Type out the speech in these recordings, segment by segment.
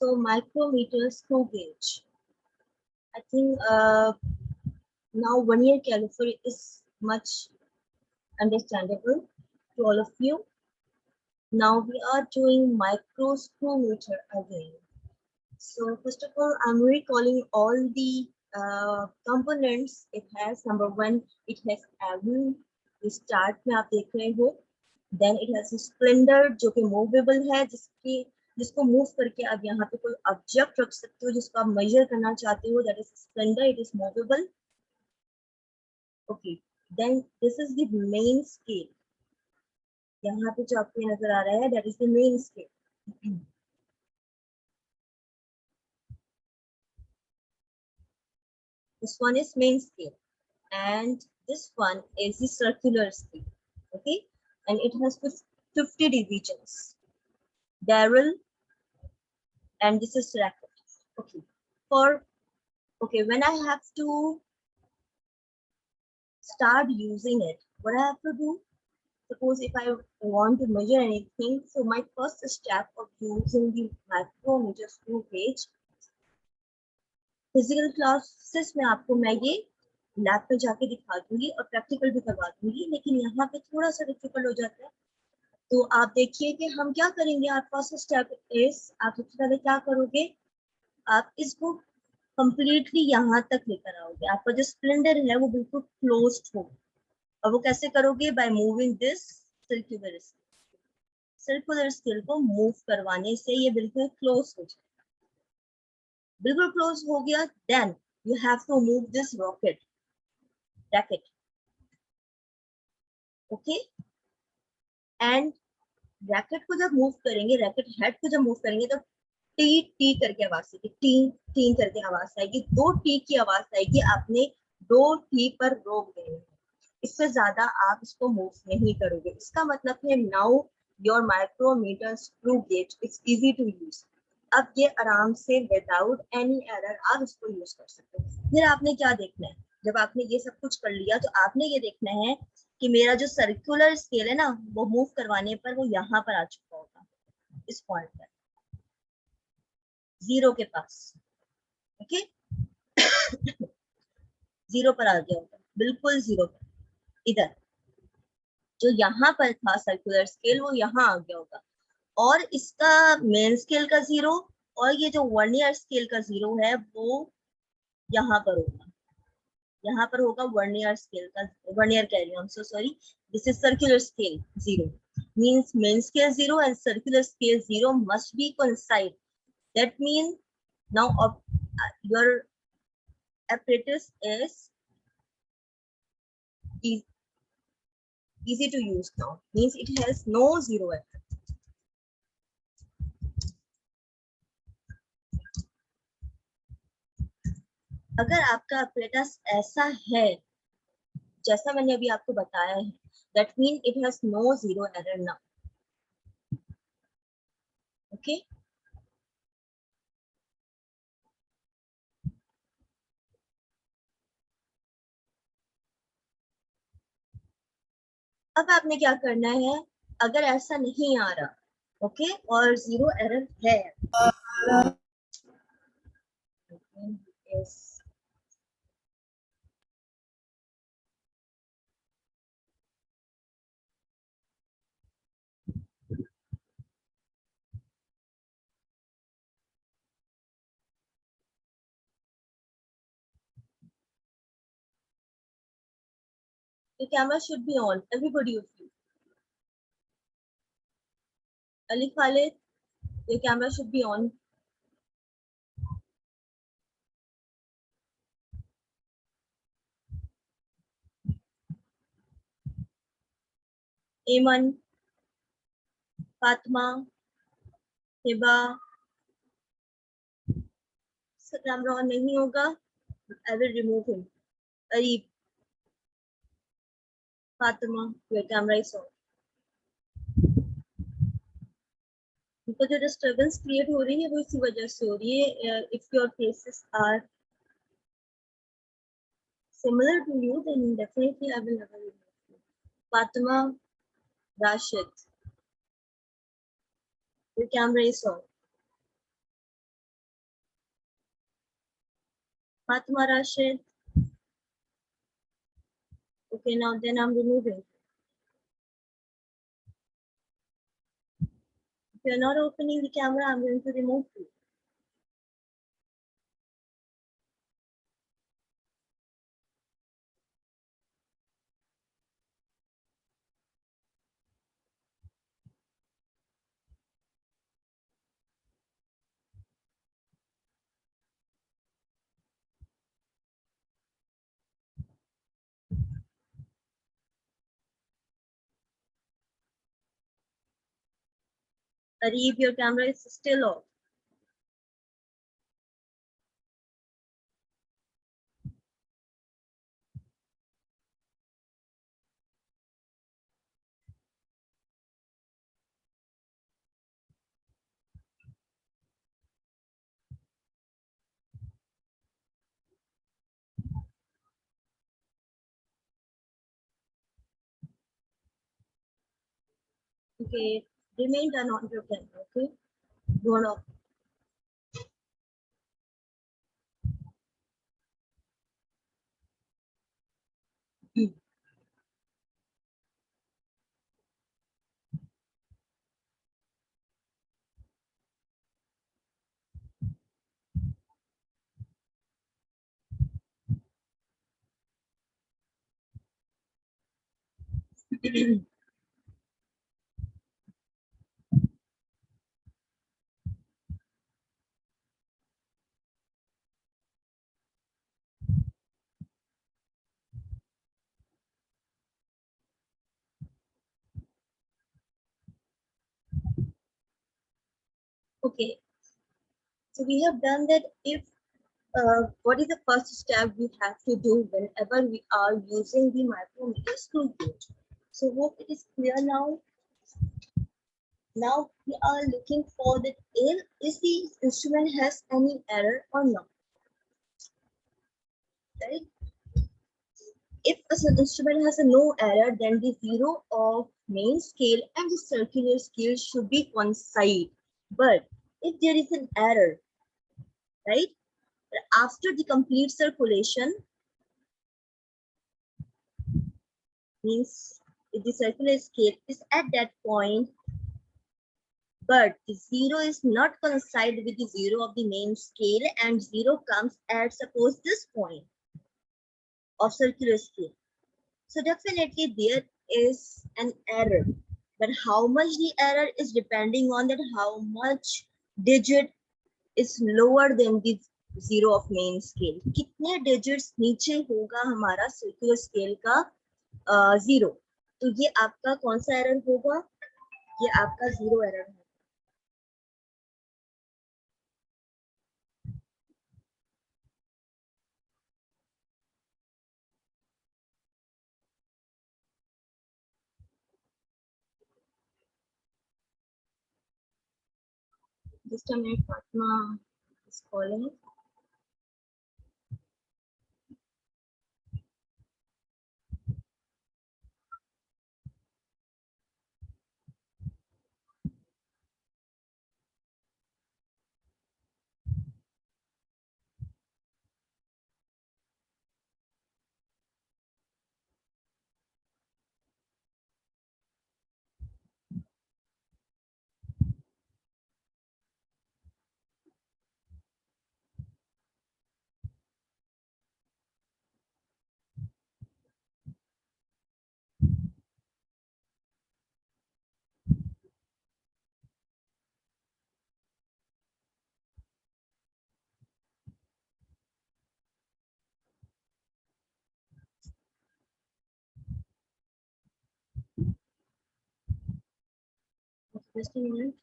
So micrometer screw gauge. I think now vernier caliper is much understandable to all of you. Now we are doing micro screw meter again. So first of all, I'm recalling all the components it has. Number one, it has Allen. Start में आप देख रहे हो. Then it has a splendor जो कि movable है, जिसको move करके आप यहाँ पे कोई object रख सकते हो जिसको आप measure करना चाहते हो. That is splendor. It is movable. Okay. Then this is the main scale. यहाँ पे जो आपको नजर आ रहा है, that is the main scale. This one is main scale, and this one is the circular scale. Okay, and it has 50 divisions. Barrel, and this is racket. Okay, when I have to start using it, what I have to do? Suppose if I want to measure anything, so my first step of using the micrometer screw gauge. Physical classes में आपको मैं ये lab पे जाके दिखा दूंगी और practical भी करवा दूंगी, लेकिन यहाँ पे थोड़ा सा डिफिकल्ट हो जाता है. तो आप देखिए कि हम क्या करेंगे. आप फर्स्ट स्टेप इज, आप सबसे पहले क्या करोगे, आप इसको कंप्लीटली यहाँ तक लेकर आओगे. आपका जो स्प्लेंडर है वो बिल्कुल क्लोज्ड हो. और वो कैसे करोगे? By moving this circular scale. Circular scale को मूव करवाने से ये बिल्कुल क्लोज हो जाए. बिल्कुल क्लोज हो गया. Then you have to move this racket. Okay, and racket को जब मूव करेंगे, रैकेट हेड को जब मूव करेंगे तो टी टी करके आवाज आएगी. टी टी करके आवाज आएगी. 2 टी की आवाज आएगी. आपने 2 टी पर रोक देना है. इससे ज्यादा आप इसको मूव नहीं करोगे. इसका मतलब है now your micrometer screw gauge it's easy to use. अब ये आराम से विदाउट एनी एरर आप इसको यूज कर सकते हो. फिर आपने क्या देखना है, जब आपने ये सब कुछ कर लिया तो आपने ये देखना है कि मेरा जो सर्कुलर स्केल है ना, वो मूव करवाने पर वो यहाँ पर आ चुका होगा, इस पॉइंट पर, 0 के पास. ओके, 0 पर आ गया होगा, बिल्कुल 0 पर. इधर जो यहाँ पर था सर्कुलर स्केल वो यहाँ आ गया होगा. और इसका मेन स्केल का 0 और ये जो वर्नियर स्केल का 0 है वो यहाँ पर होगा. यहाँ पर होगा वर्नियर स्केल का, वर्नियर कह रही हूँ, so sorry. This is circular scale 0 means main scale 0 and circular scale 0 must be coincide. That means now your apparatus is easy to use now, means it has no 0 error. अगर आपका apparatus ऐसा है जैसा मैंने अभी आपको बताया है, that means it has no 0 error now. Okay, अब आपने क्या करना है, अगर ऐसा नहीं आ रहा, ओके, और 0 एरर है, the camera should be on, everybody of you. Ali Khalid, the camera should be on. Aman, Fatma, Hiba, camera on नहीं होगा, I will remove him. Arif, Fatima, your camera is on. तो जो disturbance create हो रही है वो इसी वजह से हो रही है. If your cases are similar to you, then definitely I will never remove you. Fatima, Rashid, your camera is on. Fatma Rashid. Okay, now then I'm removing. If you're not opening the camera, I'm going to remove you. Arif, your camera is still off. Okay, remain turn on your camera, okay? Don't off. Okay, so we have done that. If what is the first step we have to do whenever we are using the micrometer screw gauge? So hope it is clear now. Now we are looking for that is the instrument has any error or not, right? If an instrument has a no error, then the zero of main scale and the circular scale should be coincide. But if there is an error, right, after the complete circulation, means if the circular scale is at that point, but the zero is not coincide with the zero of the main scale, and zero comes at suppose this point of circular scale. So definitely there is an error, but how much the error is depending on that how much digit is lower than the zero of main scale. कितने digits नीचे होगा हमारा circular scale का zero. तो ये आपका कौन सा error होगा? ये आपका zero error है. Just a minute, Fatma is calling. Just a minute.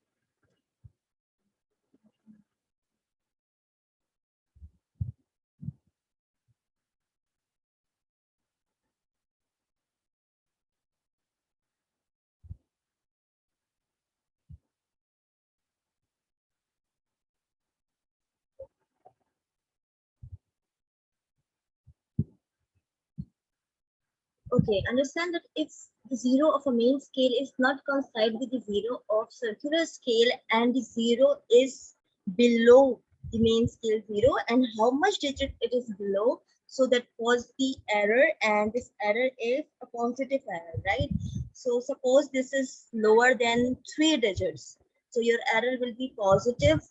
Okay, understand that if the zero of a main scale is not coincide with the zero of circular scale and the zero is below the main scale 0 and how much digit it is below, so that was the error, and this error is a positive error, right? So suppose this is lower than 3 digits, so your error will be positive.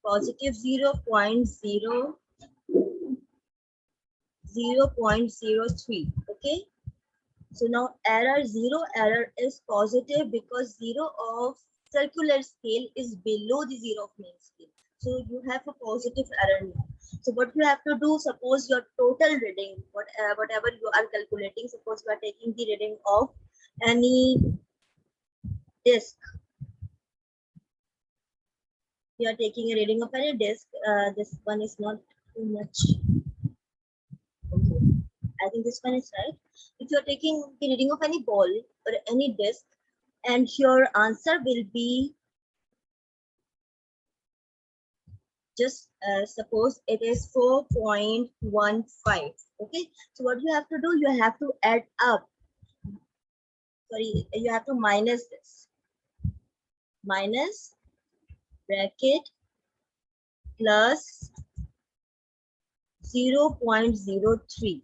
Positive 0.03. Okay, so now zero error is positive because 0 of circular scale is below the 0 of main scale, so you have a positive error now. So what you have to do, suppose your total reading, whatever you are calculating, suppose you are taking the reading of any disk, you are taking a reading of any disk, this one is not too much. Okay. I think this one is right. If you're taking the reading of any ball or any disk, and your answer will be just suppose it is 4.15. Okay, so what you have to do, you have to add up. Sorry, you have to minus this. Minus bracket plus 0.03.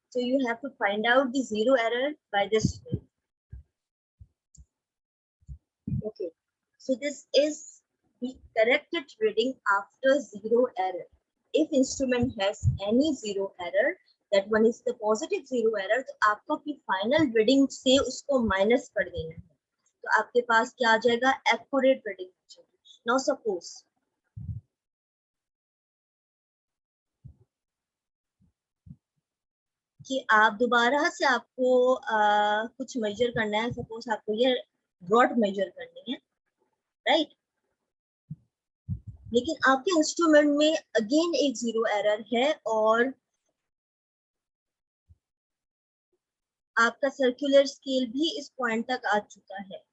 So you have to find out the zero error by this way. Okay, so this is the corrected reading after zero error. If instrument has any zero error, that one is the positive zero error, तो आपको अपनी final reading से उसको minus कर देना है, तो आपके पास क्या आ जाएगा, accurate reading। Now suppose कि आप दोबारा से आपको कुछ मेजर करना है, सपोज आपको ये रॉड मेजर करनी है, राइट? लेकिन आपके इंस्ट्रूमेंट में अगेन एक जीरो एरर है और आपका सर्कुलर स्केल भी इस पॉइंट तक आ चुका है।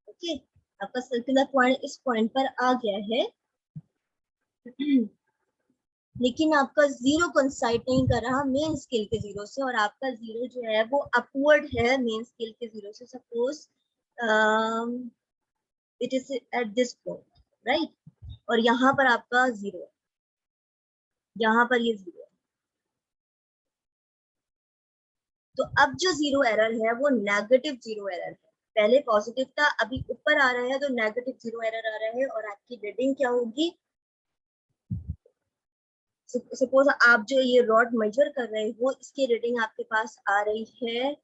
ओके, आपका सर्कुलर पॉइंट इस पॉइंट पर आ गया है लेकिन आपका जीरो कंसाइड नहीं कर रहा मेन स्केल के जीरो से, और आपका जीरो जो है वो अपवर्ड है मेन स्केल के जीरो से। Suppose it is at this point, right? और यहाँ पर आपका जीरो है, यहाँ पर ये जीरो है, तो अब जो जीरो एरर है वो नेगेटिव जीरो एरर है। पहले पॉजिटिव था, अभी ऊपर आ रहा है तो नेगेटिव जीरो एरर आ रहा है, और आपकी रीडिंग क्या होगी, सपोज आप जो ये रॉड मेजर कर रहे हो इसकी रीडिंग आपके पास आ रही है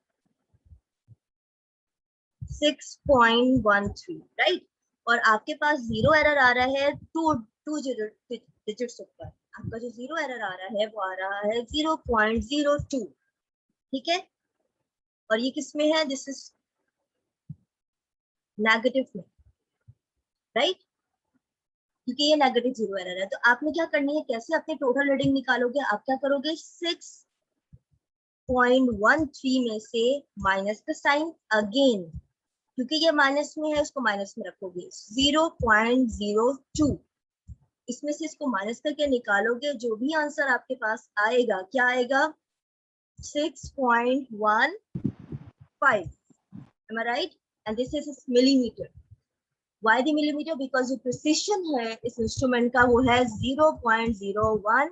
6.13, राइट? और आपके पास जीरो एरर आ रहा है टू डिजिट्स ऊपर। आपका जो जीरो एरर आ रहा है वो आ रहा है 0.02, ठीक है? और ये किस में है, दिस इज नेगेटिव में, राइट? क्योंकि ये नेगेटिव जीरो एरर है। तो आपने क्या करनी है, कैसे अपने टोटल रीडिंग निकालोगे, आप क्या करोगे, 6.13 में से माइनस का साइन अगेन, क्योंकि ये माइनस में है उसको माइनस में रखोगे, 0.02 इसमें से इसको माइनस करके निकालोगे, जो भी आंसर आपके पास आएगा क्या आएगा, 6.15। Am I right? And this is millimeter. Why the millimeter? Because जो precision है इस इंस्ट्रूमेंट का वो है 0.01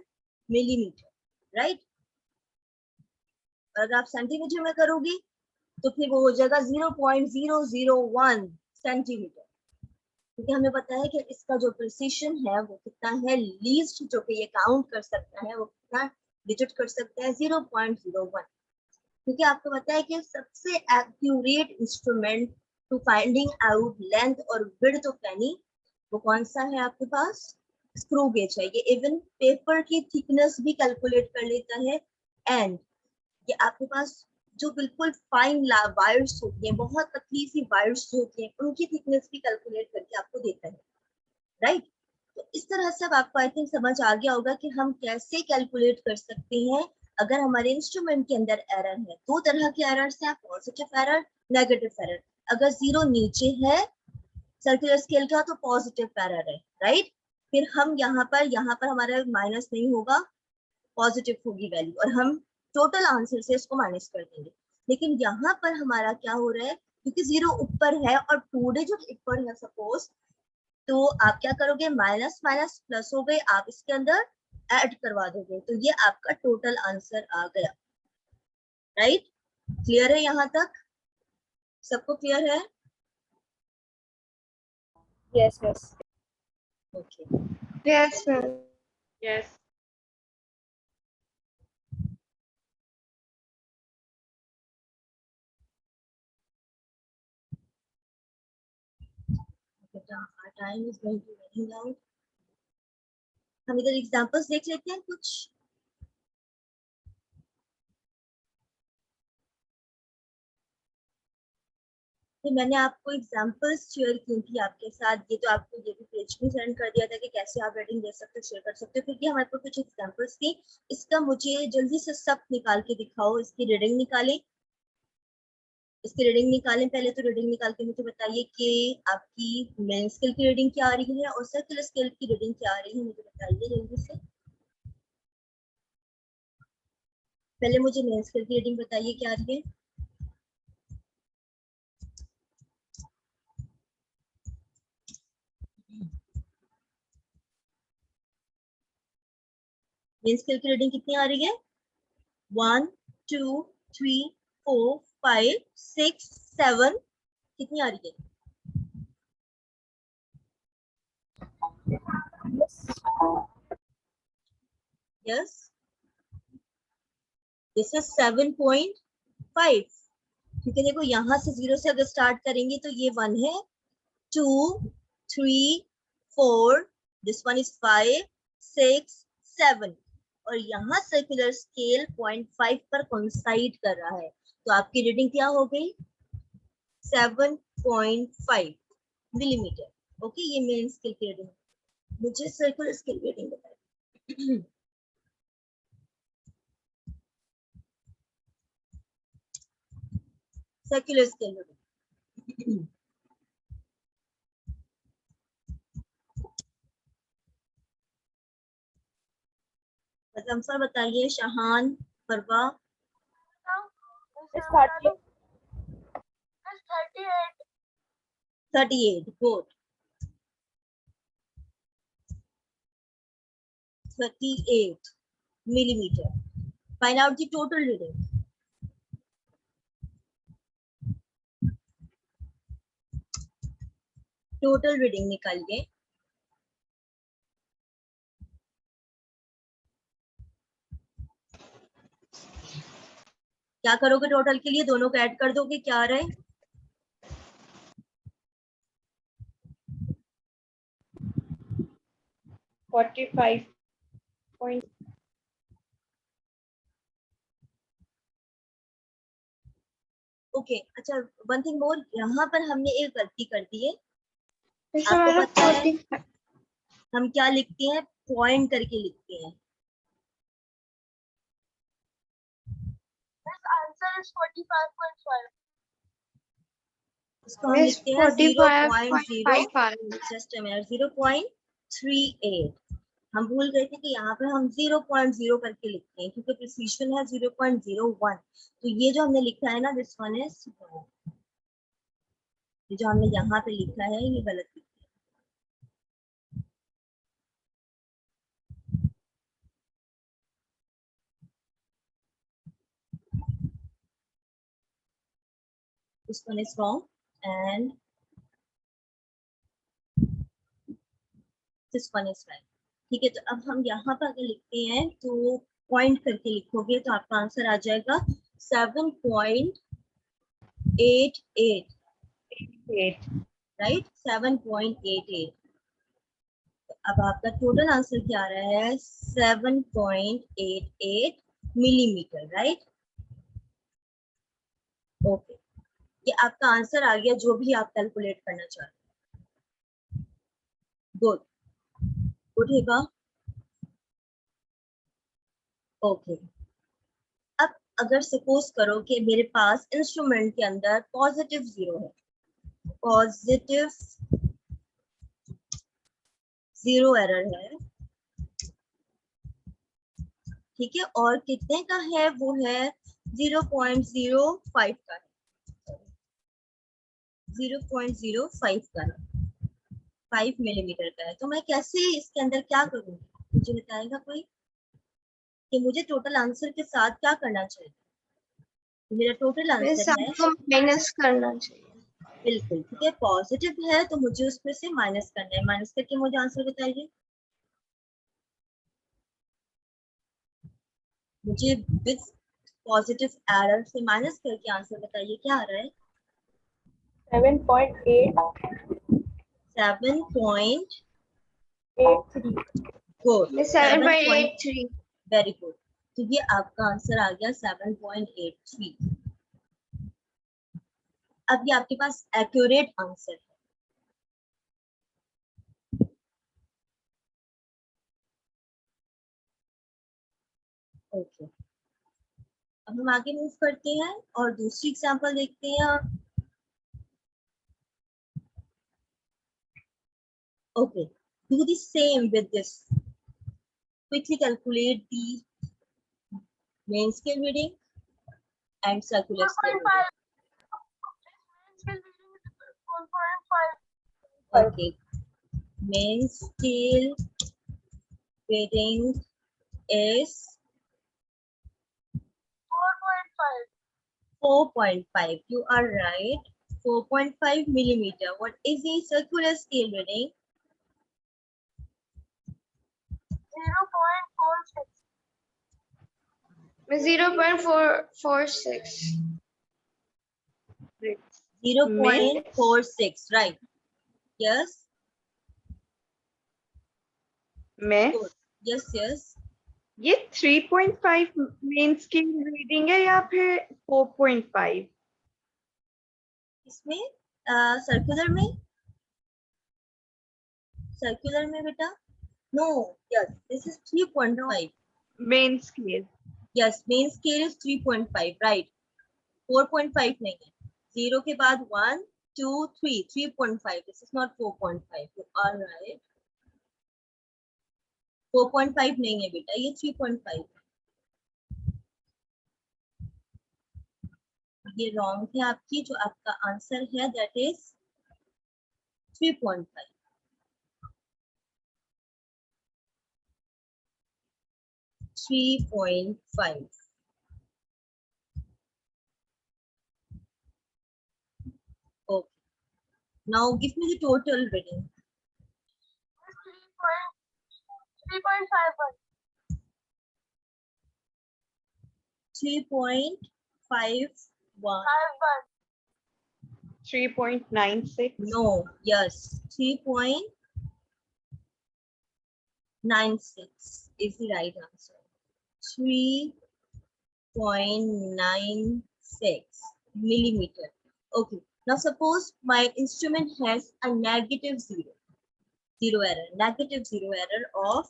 मिलीमीटर, राइट? अगर आप सेंटीमीटर में करोगी तो फिर वो हो जाएगा 0.001 सेंटीमीटर, क्योंकि हमें पता है कि इसका जो प्रिसिशन है वो कितना है, लीस्ट जो कि ये काउंट कर सकता है वो कितना डिजिट कर सकता है, 0.01। क्योंकि आपको पता है कि सबसे accurate instrument to finding out length और विड्थ ऑफ पेनी वो कौन सा है आपके पास, स्क्रू गेज है। ये इवन पेपर की थिकनेस भी कैलकुलेट कर लेता है, एंड ये आपके पास जो बिल्कुल फाइन वायर्स होती हैं, बहुत पतली सी वायर्स होती हैं, उनकी थिकनेस भी कैलकुलेट करके आपको देता है, राइट? तो इस तरह से अब आपको आई थिंक समझ आ गया होगा कि हम कैसे कैलकुलेट कर सकते हैं अगर हमारे इंस्ट्रूमेंट के अंदर एरर है। दो तरह के एरर्स हैं, पॉजिटिव एरर, नेगेटिव एरर। अगर जीरो नीचे है सर्कुलर स्केल का तो पॉजिटिव एरर है, राइट? फिर हम यहाँ पर हमारा माइनस नहीं होगा, पॉजिटिव होगी वैल्यू और हम टोटल आंसर से इसको माइनस कर देंगे। लेकिन यहाँ पर हमारा क्या हो रहा है, क्योंकि 0 ऊपर है और 2 डिजिट ऊपर है सपोज, तो आप क्या करोगे, माइनस माइनस प्लस हो गए, आप इसके अंदर ऐड करवा दोगे, तो ये आपका टोटल आंसर आ गया। राइट, क्लियर है यहाँ तक? सबको क्लियर है? Yes, yes. Okay Yes, ma'am. Yes. our time is going to running out. हम इधर एग्जांपल्स देख लेते हैं कुछ। तो मैंने आपको एग्जांपल्स शेयर की थी आपके साथ, ये तो आपको ये भी पेज में सेंड कर दिया था कि कैसे आप रेटिंग दे सकते हो, शेयर कर सकते हो, क्योंकि हमारे पास कुछ एग्जांपल्स थी। इसका मुझे जल्दी से सब निकाल के दिखाओ, इसकी रीडिंग निकालें, इसकी रीडिंग निकालें। पहले तो रीडिंग निकाल के मुझे बताइए कि आपकी मेन स्केल की रीडिंग क्या आ रही है और सर्कुलर स्केल की रीडिंग क्या आ रही है, मुझे बताइए जल्दी से। पहले मुझे मेन स्केल की रीडिंग बताइए क्या आ रही है। मेन स्केल की रीडिंग कितनी आ रही है? 1 2 3 4 5 6 7, कितनी आ रही है? यस, दिस इज 7.5, क्योंकि देखो यहाँ से 0 से अगर स्टार्ट करेंगे तो ये 1 है, 2 3 4, दिस वन इज 5 6 7, और यहाँ सर्कुलर स्केल 0.5 पर कोइंसाइड कर रहा है, तो आपकी रीडिंग क्या हो गई? 7.5 मिलीमीटर। ओके, ये मेन स्केल की रीडिंग। मुझे सर्कुलर स्केल की रीडिंग बताइए। Circular scale reading. सर बताइए, शहान, फरवा। It's 38. 38, good. 38 millimeter. Find out the total reading. Total reading निकालिए। क्या करोगे टोटल के लिए? दोनों को ऐड कर दोगे, क्या आ रहा है? ओके, अच्छा, वन थिंग मोर, यहाँ पर हमने एक गलती कर दी है। आपको पता है हम क्या लिखते हैं? पॉइंट करके लिखते हैं। Answer is 45.5. इसको हम लिखते हैं 45.55. 0.38। हम भूल गए थे कि यहाँ पे हम 0.0 करके लिखते हैं, क्योंकि प्रिसीजन है 0.01, तो ये जो हमने लिखा है ना, दिस वन इज, ये जो हमने यहाँ पे लिखा है ये गलत लिखा है। This one is wrong and this one is right. ठीक है, तो अब हम यहाँ पर अगर लिखते हैं तो पॉइंट करके लिखोगे तो आपका आंसर आ जाएगा 7.88, राइट, 7.88। अब आपका टोटल आंसर क्या आ रहा है? 7.88 मिलीमीटर, राइट। ओके, ये आपका आंसर आ गया, जो भी आप कैलकुलेट करना चाहते हैं। गुड, उठेगा। ओके, अब अगर सपोज करो कि मेरे पास इंस्ट्रूमेंट के अंदर पॉजिटिव 0 है, पॉजिटिव 0 एरर है, ठीक है, और कितने का है, वो है 0.05 का है, 0.05 का है, 5 मिलीमीटर का है। तो मैं कैसे इसके अंदर क्या करूंगी, मुझे बताएगा कोई कि मुझे टोटल आंसर के साथ क्या करना चाहिए। तो मेरा टोटल मिस आंसर है, आपको माइनस करना चाहिए। बिल्कुल ठीक है, पॉजिटिव है तो मुझे उसमें से माइनस करना है। माइनस करके मुझे आंसर बताइए, मुझे विद पॉजिटिव एरर से माइनस करके आंसर बताइए क्या आ रहा है। 7.883. 7.4, मिस 7. 7.83। Very good. तो ये आपका आंसर आ गया 7.83। अब ये आपके पास एक्यूरेट आंसर है। ओके, अब हम आगे मूव करते हैं और दूसरी एग्जांपल देखते हैं। Okay, do the same with this. Quickly calculate the main scale reading and circular scale reading. 1.5. Okay, main scale reading is 4.5. 4.5. You are right. 4.5 millimeter. What is the circular scale reading? 0.46. Miss 0.446। 0.46. Right. Yes. Miss Good. Yes. Yes. ये 3.5 main scale reading है या फिर 4.5? इसमें circular में, circular में बेटा, no, yes, this is 3.5. Main scale yes, main scale is 3.5, right, 4.5 नहीं है, 0 के बाद 1 2 3, 3.5, this is not 4.5, you are right, 4.5 नहीं है बेटा, ये 3.5 है, ये रॉन्ग है आपकी, जो आपका आंसर है that is 3.5. 3.5. Okay. Now give me the total reading. 3.51. 3.51. 3.96. No, yes, 3.96 is the right answer. 3.96 millimeter. Okay. Now suppose my instrument has a negative zero error, negative zero error of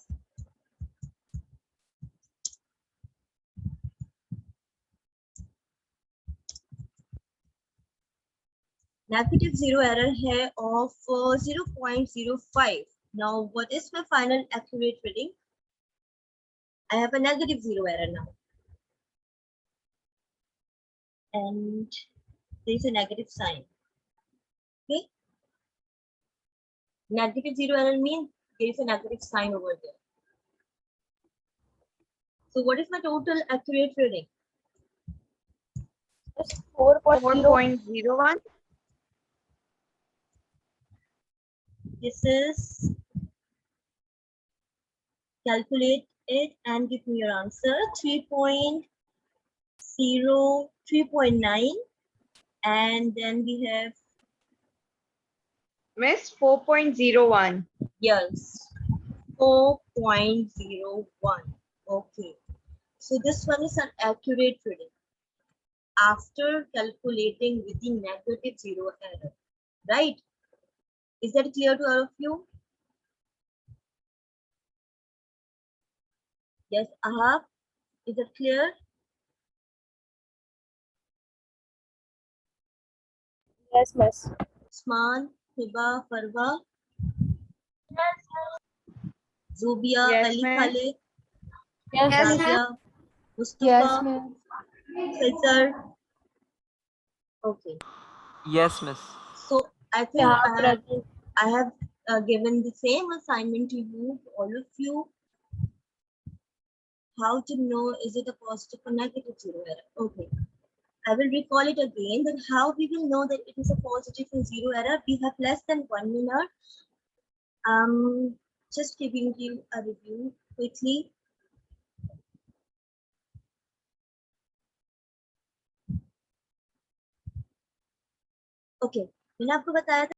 negative zero error है of 0.05. Now what is my final accurate reading? I have a negative zero error now, and there is a negative sign. Okay, negative zero error means there is a negative sign over there. So what is my total accurate reading? 4.01. This is, calculate it and give me your answer. 3.9, and then we have, Miss 4.01. yes, 4.01. Okay, so this one is an accurate reading after calculating with the negative zero error, right? Is that clear to all of you? Yes, Ahab, is it clear? Yes, miss. Usman, Hiba, Farwa, Yes, Zubia, Yes, Ali ma'am. Khalid, Yes, Yes, miss. Rabia, Yes, Mustafa, miss. Faisal. Okay. Yes, miss. So I think Yeah, present. I have given the same assignment to you, all of you. How to know is it a positive or negative zero error? Okay. I will recall it again that how we will know that it is a positive and zero error. We have less than 1 minute. Just giving you a review quickly. Okay. मैंने आपको बताया था